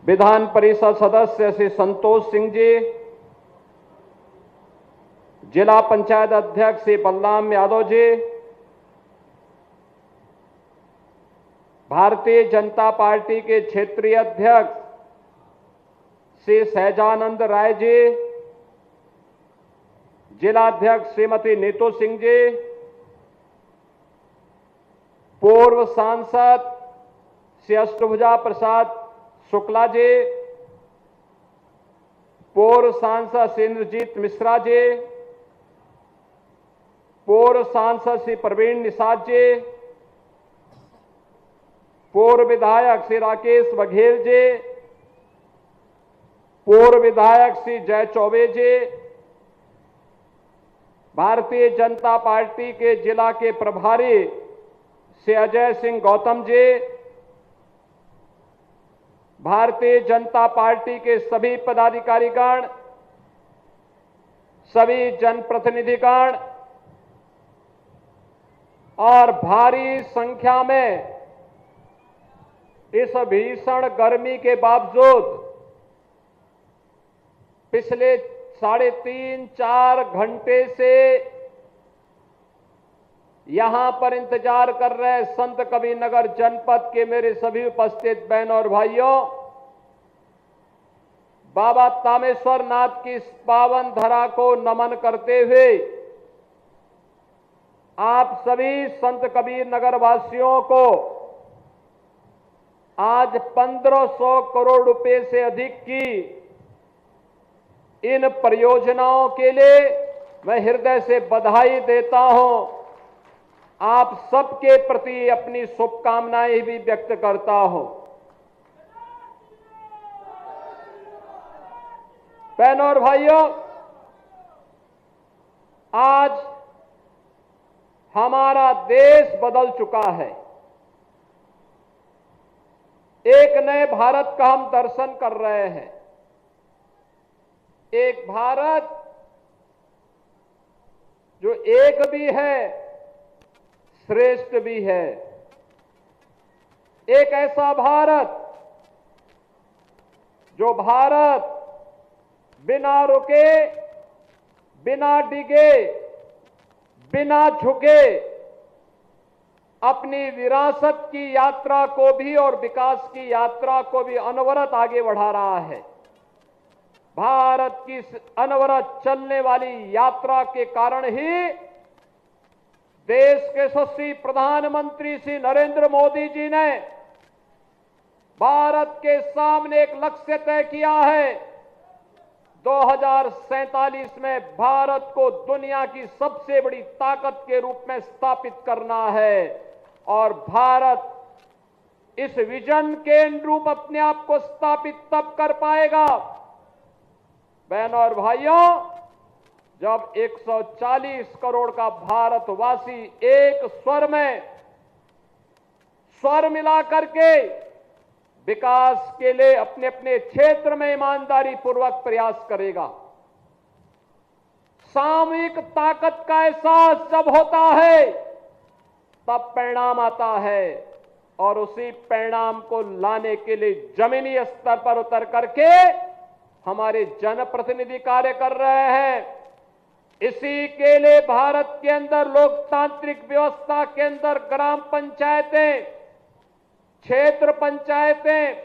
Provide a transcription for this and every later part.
विधान परिषद सदस्य श्री संतोष सिंह जी, जिला पंचायत अध्यक्ष श्री बलराम यादव जी, भारतीय जनता पार्टी के क्षेत्रीय अध्यक्ष श्री सहजानंद राय जी, जिलाध्यक्ष श्रीमती नीतू सिंह जी, पूर्व सांसद श्री अष्टभुजा प्रसाद शुक्ला जी, पूर्व सांसद श्री इंद्रजीत मिश्रा जी, पूर्व सांसद श्री प्रवीण निषाद जी, पूर्व विधायक श्री राकेश बघेल जी, पूर्व विधायक श्री जय चौबे जी, भारतीय जनता पार्टी के जिला के प्रभारी श्री अजय सिंह गौतम जी, भारतीय जनता पार्टी के सभी पदाधिकारीगण, सभी जनप्रतिनिधिगण और भारी संख्या में इस भीषण गर्मी के बावजूद पिछले 3.5-4 घंटे से यहां पर इंतजार कर रहे संत कबीरनगर जनपद के मेरे सभी उपस्थित बहनों और भाइयों, बाबा तामेश्वर नाथ की इस पावन धरा को नमन करते हुए आप सभी संत कबीरनगर वासियों को आज 1500 करोड़ रुपए से अधिक की इन परियोजनाओं के लिए मैं हृदय से बधाई देता हूं। आप सबके प्रति अपनी शुभकामनाएं भी व्यक्त करता हूं। बहनों और भाइयों, आज हमारा देश बदल चुका है। एक नए भारत का हम दर्शन कर रहे हैं। एक भारत जो एक भी है, श्रेष्ठ भी है। एक ऐसा भारत जो भारत बिना रुके, बिना डिगे, बिना झुके अपनी विरासत की यात्रा को भी और विकास की यात्रा को भी अनवरत आगे बढ़ा रहा है। भारत की अनवरत चलने वाली यात्रा के कारण ही देश के यशस्वी प्रधानमंत्री श्री नरेंद्र मोदी जी ने भारत के सामने एक लक्ष्य तय किया है। 2047 में भारत को दुनिया की सबसे बड़ी ताकत के रूप में स्थापित करना है और भारत इस विजन के अनुरूप अपने आप को स्थापित तब कर पाएगा, बहनों और भाइयों, जब 140 करोड़ का भारतवासी एक स्वर में स्वर मिला करके विकास के लिए अपने अपने क्षेत्र में ईमानदारी पूर्वक प्रयास करेगा। सामूहिक ताकत का एहसास जब होता है तब परिणाम आता है और उसी परिणाम को लाने के लिए जमीनी स्तर पर उतर करके हमारे जनप्रतिनिधि कार्य कर रहे हैं। इसी के लिए भारत के अंदर लोकतांत्रिक व्यवस्था के अंदर ग्राम पंचायतें, क्षेत्र पंचायतें,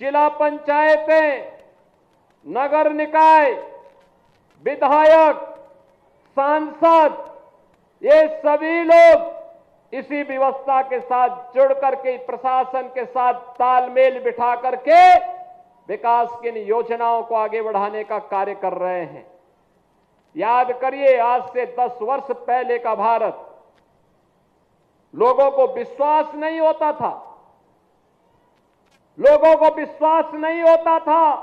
जिला पंचायतें, नगर निकाय, विधायक, सांसद, ये सभी लोग इसी व्यवस्था के साथ जुड़ करके प्रशासन के साथ तालमेल बिठा करके विकास की इन योजनाओं को आगे बढ़ाने का कार्य कर रहे हैं। याद करिए, आज से 10 वर्ष पहले का भारत, लोगों को विश्वास नहीं होता था, लोगों को विश्वास नहीं होता था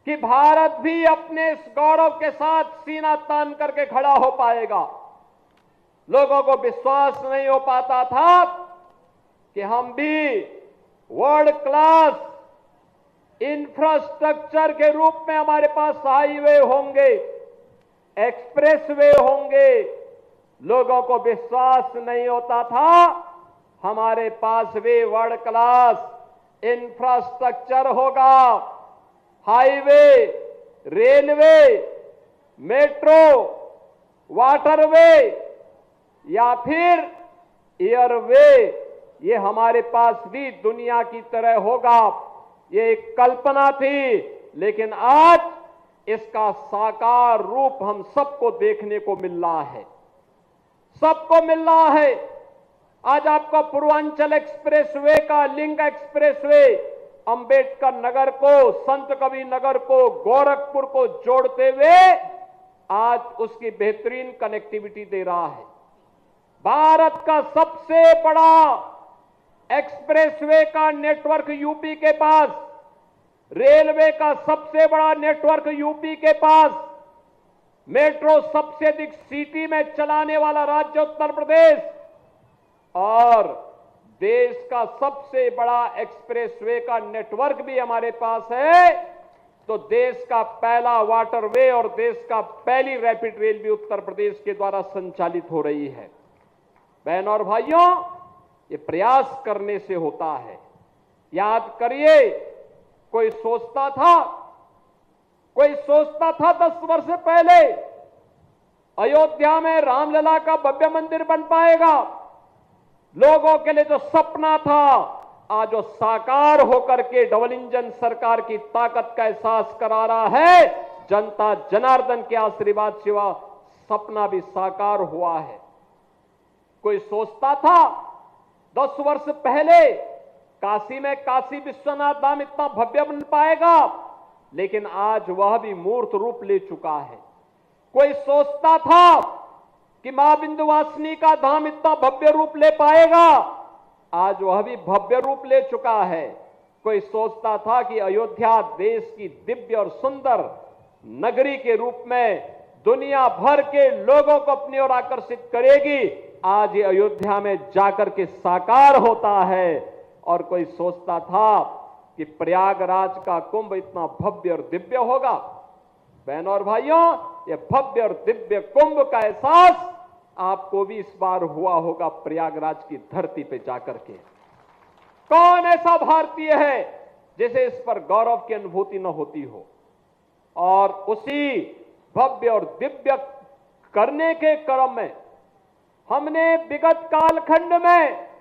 कि भारत भी अपने इस गौरव के साथ सीना तान करके खड़ा हो पाएगा। लोगों को विश्वास नहीं हो पाता था कि हम भी वर्ल्ड क्लास इंफ्रास्ट्रक्चर के रूप में हमारे पास हाईवे होंगे, एक्सप्रेसवे होंगे। लोगों को विश्वास नहीं होता था हमारे पास भी वर्ल्ड क्लास इंफ्रास्ट्रक्चर होगा। हाईवे, रेलवे, मेट्रो, वाटरवे या फिर एयरवे, ये हमारे पास भी दुनिया की तरह होगा। ये एक कल्पना थी, लेकिन आज इसका साकार रूप हम सबको देखने को मिल रहा है, सबको मिल रहा है। आज आपका पूर्वांचल एक्सप्रेसवे का लिंक एक्सप्रेसवे अंबेडकर नगर को, संत कबीर नगर को, गोरखपुर को जोड़ते हुए आज उसकी बेहतरीन कनेक्टिविटी दे रहा है। भारत का सबसे बड़ा एक्सप्रेसवे का नेटवर्क यूपी के पास, रेलवे का सबसे बड़ा नेटवर्क यूपी के पास, मेट्रो सबसे अधिक सिटी में चलाने वाला राज्य उत्तर प्रदेश, और देश का सबसे बड़ा एक्सप्रेसवे का नेटवर्क भी हमारे पास है। तो देश का पहला वाटरवे और देश का पहली रैपिड रेल भी उत्तर प्रदेश के द्वारा संचालित हो रही है। बहनों और भाइयों, ये प्रयास करने से होता है। याद करिए, कोई सोचता था 10 वर्ष पहले अयोध्या में रामलला का भव्य मंदिर बन पाएगा। लोगों के लिए जो सपना था, आज वो साकार होकर के डबल इंजन सरकार की ताकत का एहसास करा रहा है। जनता जनार्दन के आशीर्वाद सिवा सपना भी साकार हुआ है। कोई सोचता था 10 वर्ष पहले काशी में काशी विश्वनाथ धाम इतना भव्य बन पाएगा, लेकिन आज वह भी मूर्त रूप ले चुका है। कोई सोचता था कि मां विंध्यवासिनी का धाम इतना भव्य रूप ले पाएगा, आज वह भी भव्य रूप ले चुका है। कोई सोचता था कि अयोध्या देश की दिव्य और सुंदर नगरी के रूप में दुनिया भर के लोगों को अपनी ओर आकर्षित करेगी, आज ये अयोध्या में जाकर के साकार होता है। और कोई सोचता था कि प्रयागराज का कुंभ इतना भव्य और दिव्य होगा। बहनों और भाइयों, ये भव्य और दिव्य कुंभ का एहसास आपको भी इस बार हुआ होगा प्रयागराज की धरती पे जाकर के। कौन ऐसा भारतीय है जिसे इस पर गौरव की अनुभूति न होती हो। और उसी भव्य और दिव्य करने के क्रम में हमने विगत कालखंड में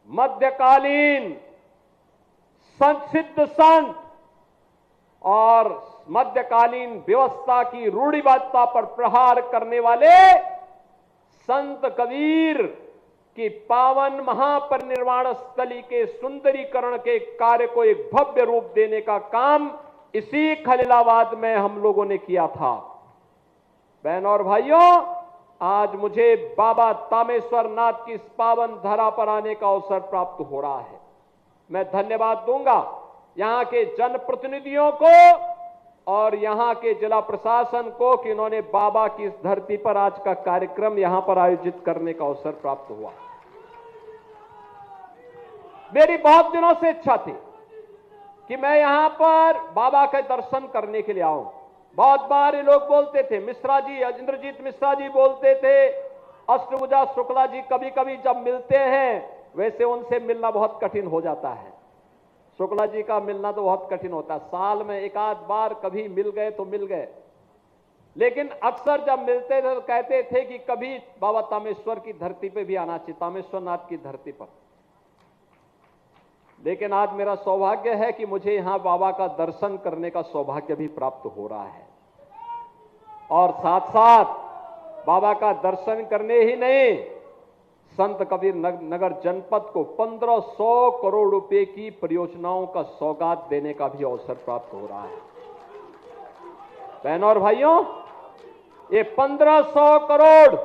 मध्यकालीन सिद्ध संत और मध्यकालीन व्यवस्था की रूढ़िवादिता पर प्रहार करने वाले संत कबीर की पावन महापरिनिर्वाण स्थली के सुंदरीकरण के कार्य को एक भव्य रूप देने का काम इसी खलीलाबाद में हम लोगों ने किया था। बहनों और भाइयों, आज मुझे बाबा तामेश्वर नाथ की इस पावन धरा पर आने का अवसर प्राप्त हो रहा है। मैं धन्यवाद दूंगा यहां के जनप्रतिनिधियों को और यहां के जिला प्रशासन को कि इन्होंने बाबा की इस धरती पर आज का कार्यक्रम यहां पर आयोजित करने का अवसर प्राप्त हुआ। मेरी बहुत दिनों से इच्छा थी कि मैं यहां पर बाबा के दर्शन करने के लिए आऊं। बहुत बार ये लोग बोलते थे, मिश्रा जी, इंद्रजीत मिश्रा जी बोलते थे, अष्टभुजा शुक्ला जी कभी कभी जब मिलते हैं, वैसे उनसे मिलना बहुत कठिन हो जाता है। शुक्ला जी का मिलना तो बहुत कठिन होता है, साल में एक आध बार कभी मिल गए तो मिल गए, लेकिन अक्सर जब मिलते थे तो कहते थे कि कभी बाबा तामेश्वर की धरती पे भी आना चाहिए, तामेश्वर नाथ की धरती पर। लेकिन आज मेरा सौभाग्य है कि मुझे यहां बाबा का दर्शन करने का सौभाग्य भी प्राप्त हो रहा है, और साथ साथ बाबा का दर्शन करने ही नहीं, संत कबीर नगर जनपद को 1500 करोड़ रुपए की परियोजनाओं का सौगात देने का भी अवसर प्राप्त हो रहा है। बहनों और भाइयों, ये 1500 करोड़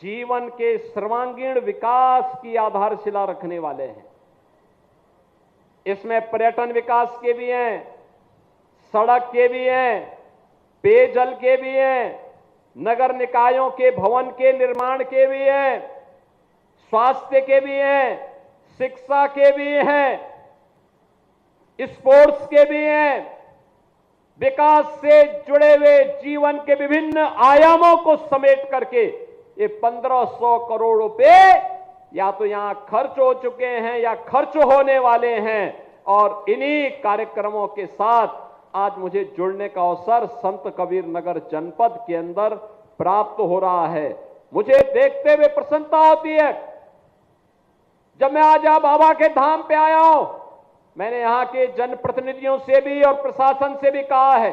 जीवन के सर्वांगीण विकास की आधारशिला रखने वाले हैं। इसमें पर्यटन विकास के भी हैं, सड़क के भी हैं, पेयजल के भी हैं, नगर निकायों के भवन के निर्माण के भी हैं, स्वास्थ्य के भी हैं, शिक्षा के भी हैं, स्पोर्ट्स के भी हैं। विकास से जुड़े हुए जीवन के विभिन्न आयामों को समेट करके ये 1500 करोड़ रुपए या तो यहां खर्च हो चुके हैं या खर्च होने वाले हैं, और इन्हीं कार्यक्रमों के साथ आज मुझे जुड़ने का अवसर संत कबीर नगर जनपद के अंदर प्राप्त हो रहा है। मुझे देखते हुए प्रसन्नता होती है। जब मैं आज बाबा के धाम पे आया हूं, मैंने यहां के जनप्रतिनिधियों से भी और प्रशासन से भी कहा है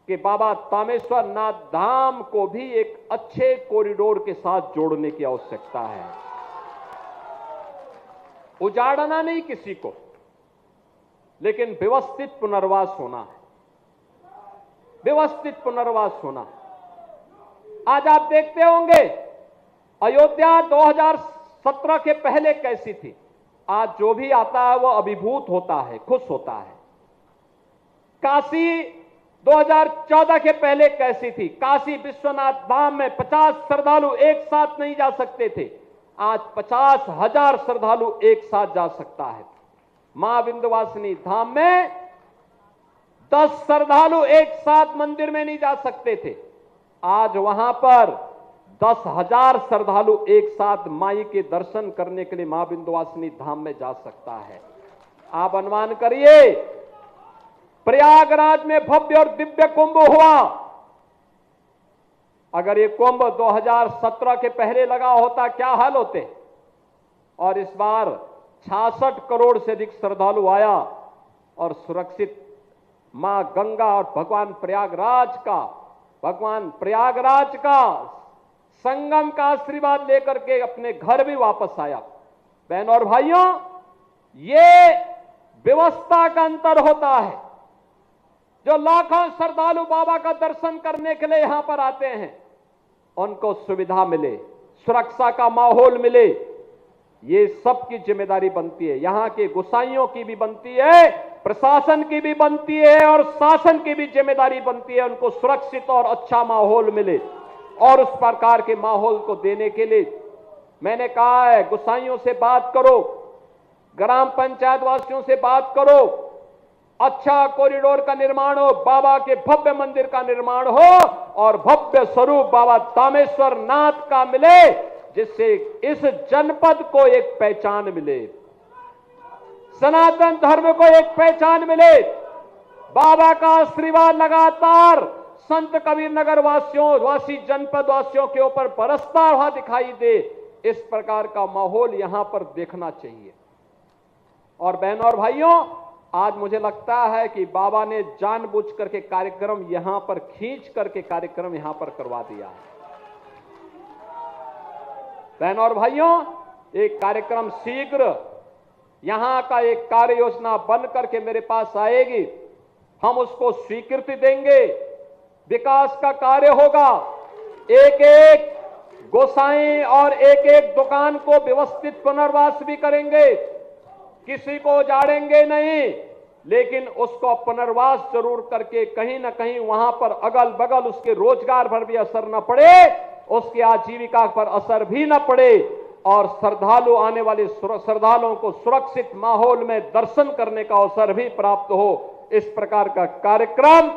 कि बाबा तामेश्वर नाथ धाम को भी एक अच्छे कॉरिडोर के साथ जोड़ने की आवश्यकता है। उजाड़ना नहीं किसी को, लेकिन व्यवस्थित पुनर्वास होना है, व्यवस्थित पुनर्वास होना। आज आप देखते होंगे अयोध्या 2017 के पहले कैसी थी, आज जो भी आता है वो अभिभूत होता है, खुश होता है। काशी 2014 के पहले कैसी थी, काशी विश्वनाथ धाम में 50 श्रद्धालु एक साथ नहीं जा सकते थे, आज 50,000 श्रद्धालु एक साथ जा सकता है। मां विंध्यवासिनी धाम में 10 श्रद्धालु एक साथ मंदिर में नहीं जा सकते थे, आज वहां पर 10,000 श्रद्धालु एक साथ माई के दर्शन करने के लिए मां विंध्यवासिनी धाम में जा सकता है। आप अनुमान करिए, प्रयागराज में भव्य और दिव्य कुंभ हुआ, अगर ये कुंभ 2017 के पहले लगा होता क्या हाल होते। और इस बार 66 करोड़ से अधिक श्रद्धालु आया और सुरक्षित मां गंगा और भगवान प्रयागराज का संगम का आशीर्वाद लेकर के अपने घर भी वापस आया। बहनों और भाइयों, ये व्यवस्था का अंतर होता है। जो लाखों श्रद्धालु बाबा का दर्शन करने के लिए यहां पर आते हैं, उनको सुविधा मिले, सुरक्षा का माहौल मिले, ये सबकी जिम्मेदारी बनती है। यहां के गोसाइयों की भी बनती है, प्रशासन की भी बनती है और शासन की भी जिम्मेदारी बनती है, उनको सुरक्षित और अच्छा माहौल मिले। और उस प्रकार के माहौल को देने के लिए मैंने कहा है, गोसाइयों से बात करो, ग्राम पंचायत वासियों से बात करो, अच्छा कॉरिडोर का निर्माण हो, बाबा के भव्य मंदिर का निर्माण हो और भव्य स्वरूप बाबा तामेश्वर नाथ का मिले, जिससे इस जनपद को एक पहचान मिले, सनातन धर्म को एक पहचान मिले। बाबा का आशीर्वाद लगातार संत कबीर नगर वासी जनपद वासियों के ऊपर बरसता हुआ दिखाई दे, इस प्रकार का माहौल यहां पर देखना चाहिए। और बहनों और भाइयों, आज मुझे लगता है कि बाबा ने जानबूझ करके कार्यक्रम यहां पर खींच करके कार्यक्रम यहां पर करवा दिया है। बहनों और भाइयों, एक कार्यक्रम शीघ्र यहां का एक कार्य योजना बन करके मेरे पास आएगी, हम उसको स्वीकृति देंगे, विकास का कार्य होगा, एक एक गोसाई और एक एक दुकान को व्यवस्थित पुनर्वास भी करेंगे, किसी को उजाड़ेंगे नहीं, लेकिन उसको पुनर्वास जरूर करके कहीं ना कहीं वहां पर अगल बगल उसके रोजगार पर भी असर न पड़े, उसकी आजीविका पर असर भी न पड़े, और श्रद्धालु आने वाले श्रद्धालुओं को सुरक्षित माहौल में दर्शन करने का अवसर भी प्राप्त हो। इस प्रकार का कार्यक्रम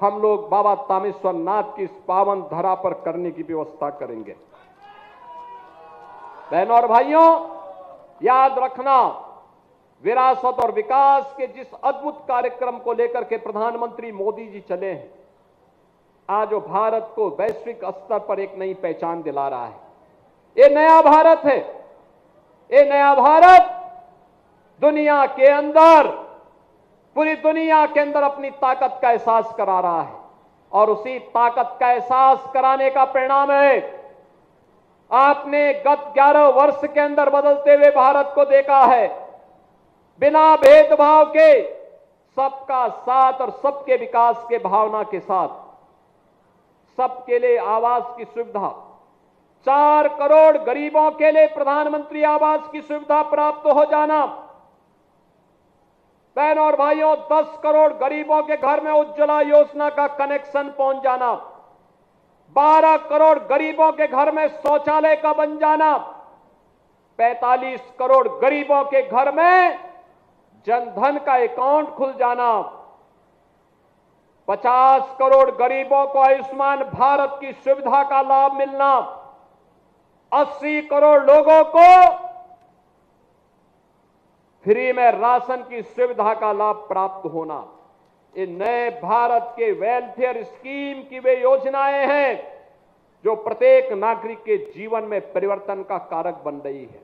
हम लोग बाबा तामेश्वर नाथ की इस पावन धरा पर करने की व्यवस्था करेंगे। बहनों और भाइयों, याद रखना, विरासत और विकास के जिस अद्भुत कार्यक्रम को लेकर के प्रधानमंत्री मोदी जी चले हैं, आज वो भारत को वैश्विक स्तर पर एक नई पहचान दिला रहा है। ये नया भारत है, ये नया भारत दुनिया के अंदर, पूरी दुनिया के अंदर अपनी ताकत का एहसास करा रहा है, और उसी ताकत का एहसास कराने का परिणाम है आपने गत 11 वर्ष के अंदर बदलते हुए भारत को देखा है। बिना भेदभाव के, सबका साथ और सबके विकास के भावना के साथ, सबके लिए आवास की सुविधा, 4 करोड़ गरीबों के लिए प्रधानमंत्री आवास की सुविधा प्राप्त हो जाना, बहनों और भाइयों 10 करोड़ गरीबों के घर में उज्ज्वला योजना का कनेक्शन पहुंच जाना, 12 करोड़ गरीबों के घर में शौचालय का बन जाना, 45 करोड़ गरीबों के घर में जनधन का अकाउंट खुल जाना, 50 करोड़ गरीबों को आयुष्मान भारत की सुविधा का लाभ मिलना, 80 करोड़ लोगों को फ्री में राशन की सुविधा का लाभ प्राप्त होना, ये नए भारत के वेलफेयर स्कीम की वे योजनाएं हैं जो प्रत्येक नागरिक के जीवन में परिवर्तन का कारक बन रही है,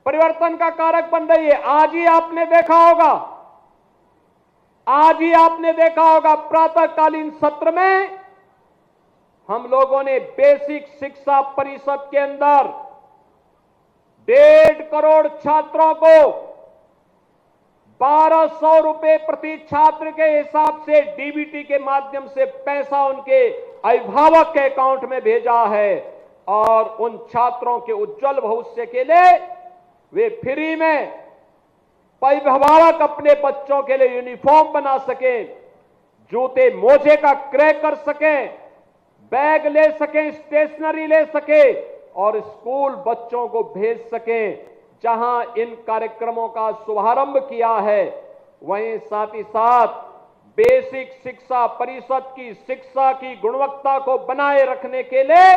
परिवर्तन का कारक बन रही है। आज ही आपने देखा होगा प्रातःकालीन सत्र में हम लोगों ने बेसिक शिक्षा परिषद के अंदर 1.5 करोड़ छात्रों को 1200 रुपए प्रति छात्र के हिसाब से डीबीटी के माध्यम से पैसा उनके अभिभावक के अकाउंट में भेजा है और उन छात्रों के उज्जवल भविष्य के लिए वे फ्री में अभिभावक अपने बच्चों के लिए यूनिफॉर्म बना सकें, जूते मोजे का क्रय कर सकें, बैग ले सकें, स्टेशनरी ले सकें और स्कूल बच्चों को भेज सकें। जहां इन कार्यक्रमों का शुभारंभ किया है, वहीं साथ ही साथ बेसिक शिक्षा परिषद की शिक्षा की गुणवत्ता को बनाए रखने के लिए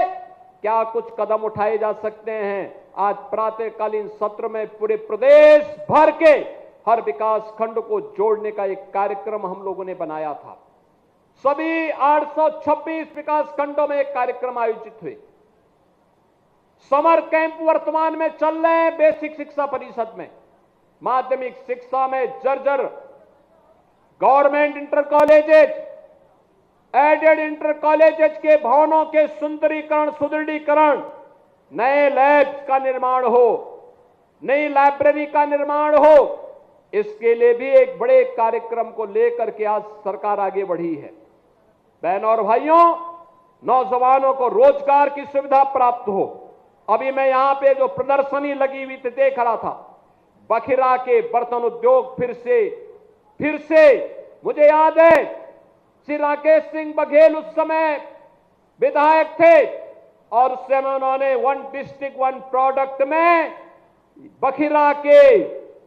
क्या कुछ कदम उठाए जा सकते हैं। आज प्रातःकालीन सत्र में पूरे प्रदेश भर के हर विकास खंड को जोड़ने का एक कार्यक्रम हम लोगों ने बनाया था। सभी 826 विकास खंडों में एक कार्यक्रम आयोजित हुए। समर कैंप वर्तमान में चल रहे हैं बेसिक शिक्षा परिषद में। माध्यमिक शिक्षा में जर्जर government inter colleges, aided inter colleges के भवनों के सुंदरीकरण, सुदृढ़ीकरण, नए लैब्स का निर्माण हो, नई लाइब्रेरी का निर्माण हो, इसके लिए भी एक बड़े कार्यक्रम को लेकर के आज सरकार आगे बढ़ी है। बहनों और भाइयों, नौजवानों को रोजगार की सुविधा प्राप्त हो। अभी मैं यहां पे जो प्रदर्शनी लगी हुई थी देख रहा था, बखिरा के बर्तन उद्योग फिर से मुझे याद है श्री राकेश सिंह बघेल उस समय विधायक थे और उस समय उन्होंने 1 डिस्ट्रिक्ट 1 प्रोडक्ट में बखिरा के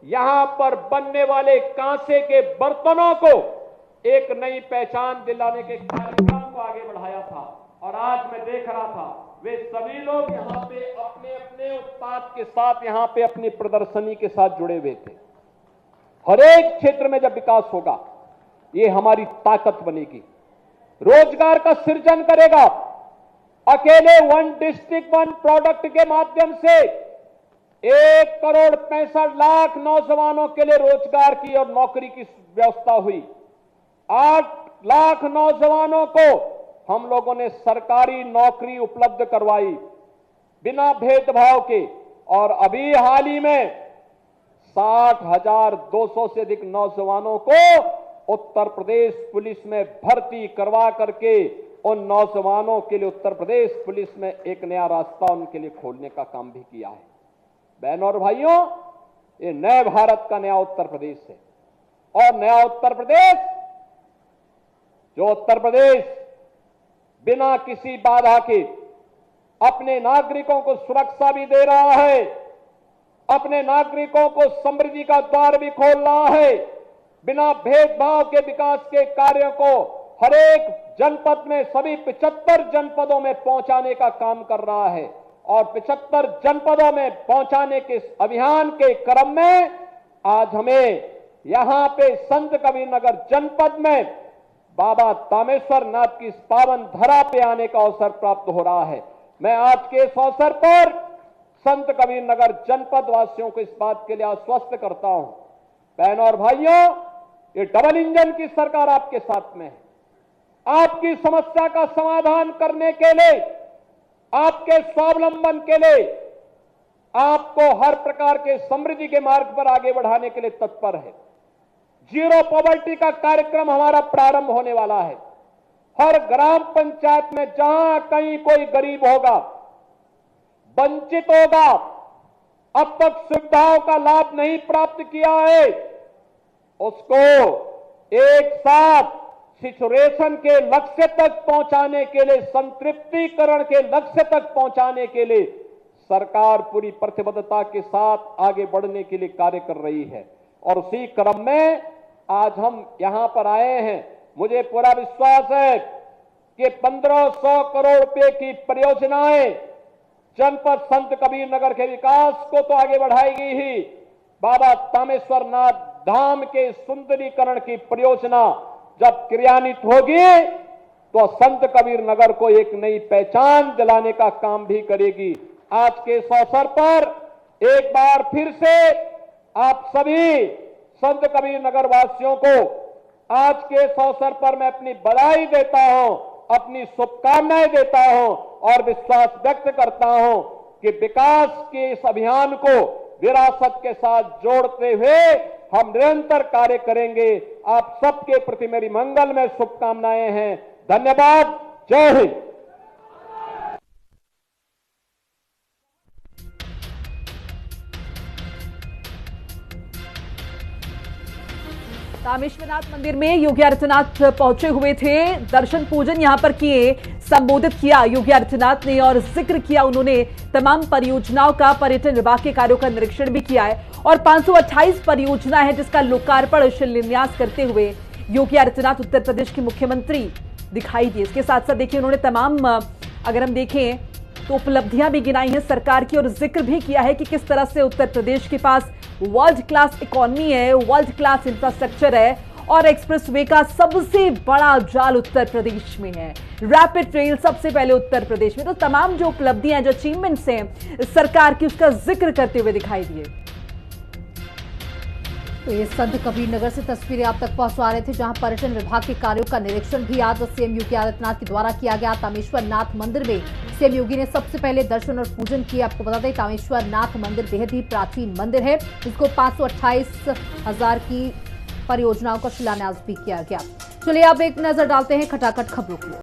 यहां पर बनने वाले कांसे के बर्तनों को एक नई पहचान दिलाने के कार्यक्रम को आगे बढ़ाया था। और आज मैं देख रहा था वे सभी लोग यहां पे अपने अपने उत्पाद के साथ यहां पे अपनी प्रदर्शनी के साथ जुड़े हुए थे। हर एक क्षेत्र में जब विकास होगा, ये हमारी ताकत बनेगी, रोजगार का सृजन करेगा। अकेले 1 डिस्ट्रिक्ट 1 प्रोडक्ट के माध्यम से 1 करोड़ 65 लाख नौजवानों के लिए रोजगार की और नौकरी की व्यवस्था हुई। 8 लाख नौजवानों को हम लोगों ने सरकारी नौकरी उपलब्ध करवाई बिना भेदभाव के। और अभी हाल ही में 60,200 से अधिक नौजवानों को उत्तर प्रदेश पुलिस में भर्ती करवा करके उन नौजवानों के लिए उत्तर प्रदेश पुलिस में एक नया रास्ता उनके लिए खोलने का काम भी किया है। बहनों और भाइयों, ये नए भारत का नया उत्तर प्रदेश है। और नया उत्तर प्रदेश, जो उत्तर प्रदेश बिना किसी बाधा के अपने नागरिकों को सुरक्षा भी दे रहा है, अपने नागरिकों को समृद्धि का द्वार भी खोल रहा है, बिना भेदभाव के विकास के कार्यों को हर एक जनपद में सभी 75 जनपदों में पहुंचाने का काम कर रहा है। और 75 जनपदों में पहुंचाने के अभियान के क्रम में आज हमें यहां पे संत कबीरनगर जनपद में बाबा तामेश्वर नाथ की इस पावन धरा पे आने का अवसर प्राप्त हो रहा है। मैं आज के इस अवसर पर संत कबीरनगर जनपद वासियों को इस बात के लिए आश्वस्त करता हूं, बहनों और भाइयों, ये डबल इंजन की सरकार आपके साथ में है। आपकी समस्या का समाधान करने के लिए, आपके स्वावलंबन के लिए, आपको हर प्रकार के समृद्धि के मार्ग पर आगे बढ़ाने के लिए तत्पर है। जीरो पॉवर्टी का कार्यक्रम हमारा प्रारंभ होने वाला है। हर ग्राम पंचायत में जहां कहीं कोई गरीब होगा, वंचित होगा, अब तक सुविधाओं का लाभ नहीं प्राप्त किया है, उसको एक साथ सिचुएशन के लक्ष्य तक पहुंचाने के लिए, संतृप्तिकरण के लक्ष्य तक पहुंचाने के लिए सरकार पूरी प्रतिबद्धता के साथ आगे बढ़ने के लिए कार्य कर रही है। और उसी क्रम में आज हम यहां पर आए हैं। मुझे पूरा विश्वास है कि 1500 करोड़ रुपए की परियोजनाएं जनपद संत कबीर नगर के विकास को तो आगे बढ़ाएगी ही, बाबा तामेश्वर नाथ धाम के सुंदरीकरण की परियोजना जब क्रियान्वित होगी तो संत कबीर नगर को एक नई पहचान दिलाने का काम भी करेगी। आज के इस अवसर पर एक बार फिर से आप सभी संत कबीर नगर वासियों को आज के इस अवसर पर मैं अपनी बधाई देता हूं, अपनी शुभकामनाएं देता हूं और विश्वास व्यक्त करता हूं कि विकास के इस अभियान को विरासत के साथ जोड़ते हुए हम निरंतर कार्य करेंगे। आप सबके प्रति मेरी मंगलमय शुभकामनाएं हैं। धन्यवाद। जय हिंद। रामेश्वरनाथ मंदिर में योगी आदित्यनाथ पहुंचे हुए थे, दर्शन पूजन यहां पर किए, संबोधित किया योगी आदित्यनाथ ने और जिक्र किया उन्होंने तमाम परियोजनाओं का, पर्यटन विभाग के कार्यों का निरीक्षण भी किया है और 528 परियोजना है जिसका लोकार्पण शिलान्यास करते हुए योगी आदित्यनाथ उत्तर प्रदेश के मुख्यमंत्री दिखाई दिए। इसके साथ साथ देखिए उन्होंने तमाम, अगर हम देखें तो उपलब्धियां भी गिनाई हैं सरकार की और जिक्र भी किया है कि किस तरह से उत्तर प्रदेश के पास वर्ल्ड क्लास इकोनॉमी है, वर्ल्ड क्लास इंफ्रास्ट्रक्चर है और एक्सप्रेसवे का सबसे बड़ा जाल उत्तर प्रदेश में है, रैपिड रेल सबसे पहले उत्तर प्रदेश में। तो तमाम जो उपलब्धियां, जो अचीवमेंट्स हैं सरकार की, उसका जिक्र करते हुए दिखाई दिए। तो ये संत कबीर नगर से तस्वीरें आप तक पहुंचा रहे थे, जहां पर्यटन विभाग के कार्यों का निरीक्षण भी आज सीएम योगी आदित्यनाथ के द्वारा किया गया। तामेश्वर नाथ मंदिर में सीएम योगी ने सबसे पहले दर्शन और पूजन किया। आपको बता दें तामेश्वर नाथ मंदिर बेहद ही प्राचीन मंदिर है, जिसको 528,000 की परियोजनाओं का शिलान्यास भी किया गया। चलिए अब एक नजर डालते हैं खटाखट खबरों की।